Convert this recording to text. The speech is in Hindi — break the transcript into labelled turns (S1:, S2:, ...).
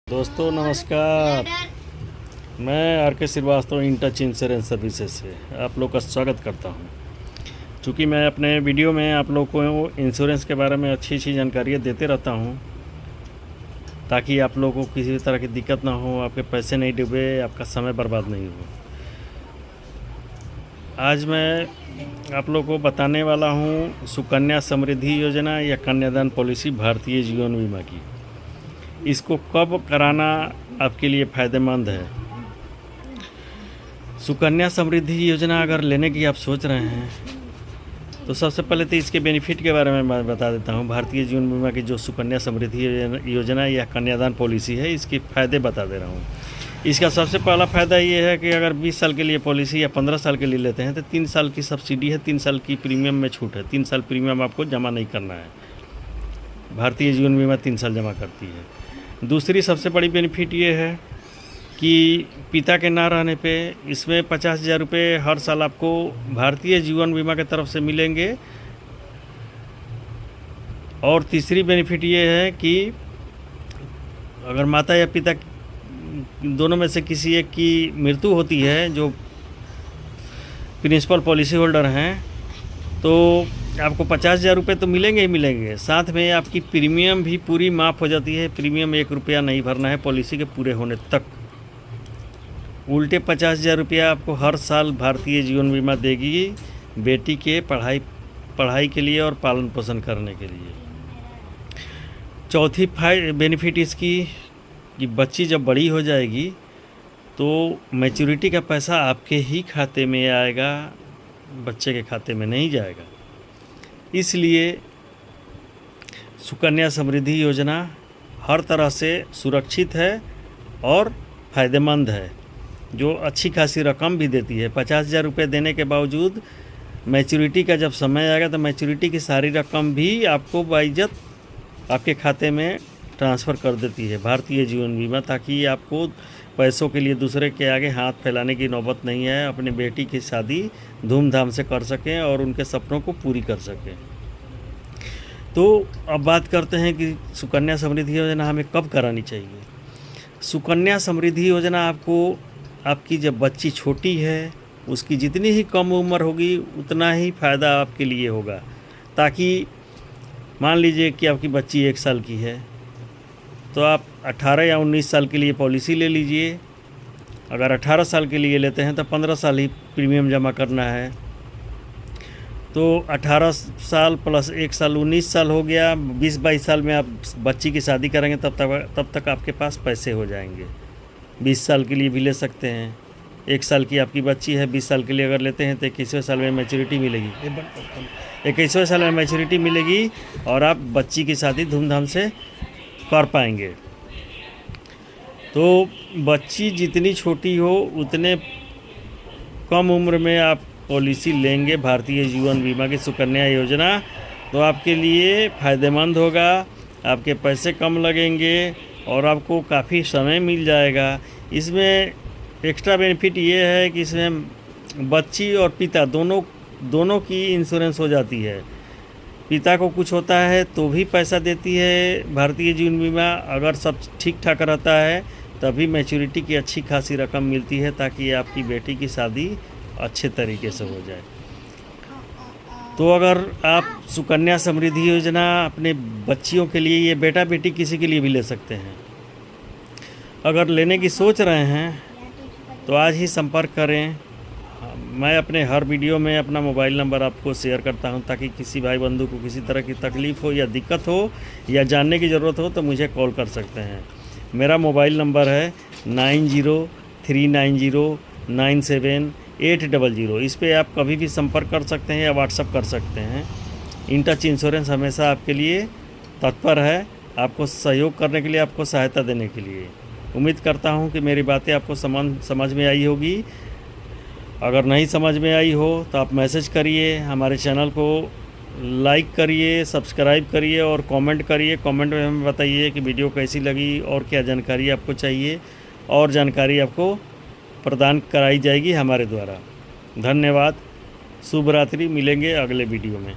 S1: दोस्तों नमस्कार। मैं आर के श्रीवास्तव इंटच इंश्योरेंस सर्विसेज से आप लोग का स्वागत करता हूं। चूँकि मैं अपने वीडियो में आप लोग को इंश्योरेंस के बारे में अच्छी जानकारियाँ देते रहता हूं, ताकि आप लोगों को किसी भी तरह की दिक्कत ना हो, आपके पैसे नहीं डूबे, आपका समय बर्बाद नहीं हो। आज मैं आप लोगों को बताने वाला हूं सुकन्या समृद्धि योजना या कन्यादान पॉलिसी भारतीय जीवन बीमा की। इसको कब कराना आपके लिए फ़ायदेमंद है। सुकन्या समृद्धि योजना अगर लेने की आप सोच रहे हैं तो सबसे पहले तो इसके बेनिफिट के बारे में मैं बता देता हूं। भारतीय जीवन बीमा की जो सुकन्या समृद्धि योजना या कन्यादान पॉलिसी है, इसके फ़ायदे बता दे रहा हूं। इसका सबसे पहला फ़ायदा ये है कि अगर 20 साल के लिए पॉलिसी या 15 साल के लिए लेते हैं तो 3 साल की सब्सिडी है, 3 साल की प्रीमियम में छूट है। 3 साल प्रीमियम आपको जमा नहीं करना है। भारतीय जीवन बीमा 3 साल जमा करती है। दूसरी सबसे बड़ी बेनिफिट ये है कि पिता के ना रहने पे इसमें 50,000 रुपये हर साल आपको भारतीय जीवन बीमा की तरफ से मिलेंगे। और तीसरी बेनिफिट ये है कि अगर माता या पिता दोनों में से किसी एक की मृत्यु होती है, जो प्रिंसिपल पॉलिसी होल्डर हैं, तो आपको 50,000 रुपये तो मिलेंगे ही मिलेंगे। साथ में आपकी प्रीमियम भी पूरी माफ़ हो जाती है। प्रीमियम 1 रुपया नहीं भरना है पॉलिसी के पूरे होने तक। उल्टे 50,000 रुपया आपको हर साल भारतीय जीवन बीमा देगी बेटी के पढ़ाई के लिए और पालन पोषण करने के लिए। चौथी बेनिफिट इसकी कि बच्ची जब बड़ी हो जाएगी तो मैच्योरिटी का पैसा आपके ही खाते में आएगा, बच्चे के खाते में नहीं जाएगा। इसलिए सुकन्या समृद्धि योजना हर तरह से सुरक्षित है और फ़ायदेमंद है, जो अच्छी खासी रकम भी देती है। 50,000 रुपये देने के बावजूद मैच्योरिटी का जब समय आएगा तो मैच्योरिटी की सारी रकम भी आपको बाइज्जत आपके खाते में ट्रांसफ़र कर देती है भारतीय जीवन बीमा, ताकि आपको पैसों के लिए दूसरे के आगे हाथ फैलाने की नौबत नहीं है। अपनी बेटी की शादी धूमधाम से कर सकें और उनके सपनों को पूरी कर सकें। तो अब बात करते हैं कि सुकन्या समृद्धि योजना हमें कब करानी चाहिए। सुकन्या समृद्धि योजना आपको आपकी जब बच्ची छोटी है, उसकी जितनी ही कम उम्र होगी उतना ही फ़ायदा आपके लिए होगा। ताकि मान लीजिए कि आपकी बच्ची 1 साल की है तो आप 18 या 19 साल के लिए पॉलिसी ले लीजिए। अगर 18 साल के लिए लेते हैं तो 15 साल ही प्रीमियम जमा करना है। तो 18 साल प्लस 1 साल 19 साल हो गया। 20-22 साल में आप बच्ची की शादी करेंगे, तब तक आपके पास पैसे हो जाएंगे। 20 साल के लिए भी ले सकते हैं। 1 साल की आपकी बच्ची है, 20 साल के लिए अगर लेते हैं तो 21वें साल में मैच्योरिटी मिलेगी। 21वें साल में मैच्योरिटी मिलेगी और आप बच्ची की शादी धूमधाम से कर पाएंगे। तो बच्ची जितनी छोटी हो उतने कम उम्र में आप पॉलिसी लेंगे भारतीय जीवन बीमा की सुकन्या योजना, तो आपके लिए फ़ायदेमंद होगा। आपके पैसे कम लगेंगे और आपको काफ़ी समय मिल जाएगा। इसमें एक्स्ट्रा बेनिफिट ये है कि इसमें बच्ची और पिता दोनों की इंश्योरेंस हो जाती है। पिता को कुछ होता है तो भी पैसा देती है भारतीय जीवन बीमा। अगर सब ठीक ठाक रहता है तभी मैच्योरिटी की अच्छी खासी रकम मिलती है, ताकि आपकी बेटी की शादी अच्छे तरीके से हो जाए। तो अगर आप सुकन्या समृद्धि योजना अपने बच्चियों के लिए, ये बेटा बेटी किसी के लिए भी ले सकते हैं, अगर लेने की सोच रहे हैं तो आज ही संपर्क करें। मैं अपने हर वीडियो में अपना मोबाइल नंबर आपको शेयर करता हूं, ताकि किसी भाई बंधु को किसी तरह की तकलीफ़ हो या दिक्कत हो या जानने की ज़रूरत हो तो मुझे कॉल कर सकते हैं। मेरा मोबाइल नंबर है 9039097800। इस पे आप कभी भी संपर्क कर सकते हैं या व्हाट्सअप कर सकते हैं। इंटच इंश्योरेंस हमेशा आपके लिए तत्पर है, आपको सहयोग करने के लिए, आपको सहायता देने के लिए। उम्मीद करता हूं कि मेरी बातें आपको समझ में आई होगी। अगर नहीं समझ में आई हो तो आप मैसेज करिए, हमारे चैनल को लाइक करिए, सब्सक्राइब करिए और कमेंट करिए। कमेंट में हमें बताइए कि वीडियो कैसी लगी और क्या जानकारी आपको चाहिए, और जानकारी आपको प्रदान कराई जाएगी हमारे द्वारा। धन्यवाद। शुभ रात्रि। मिलेंगे अगले वीडियो में।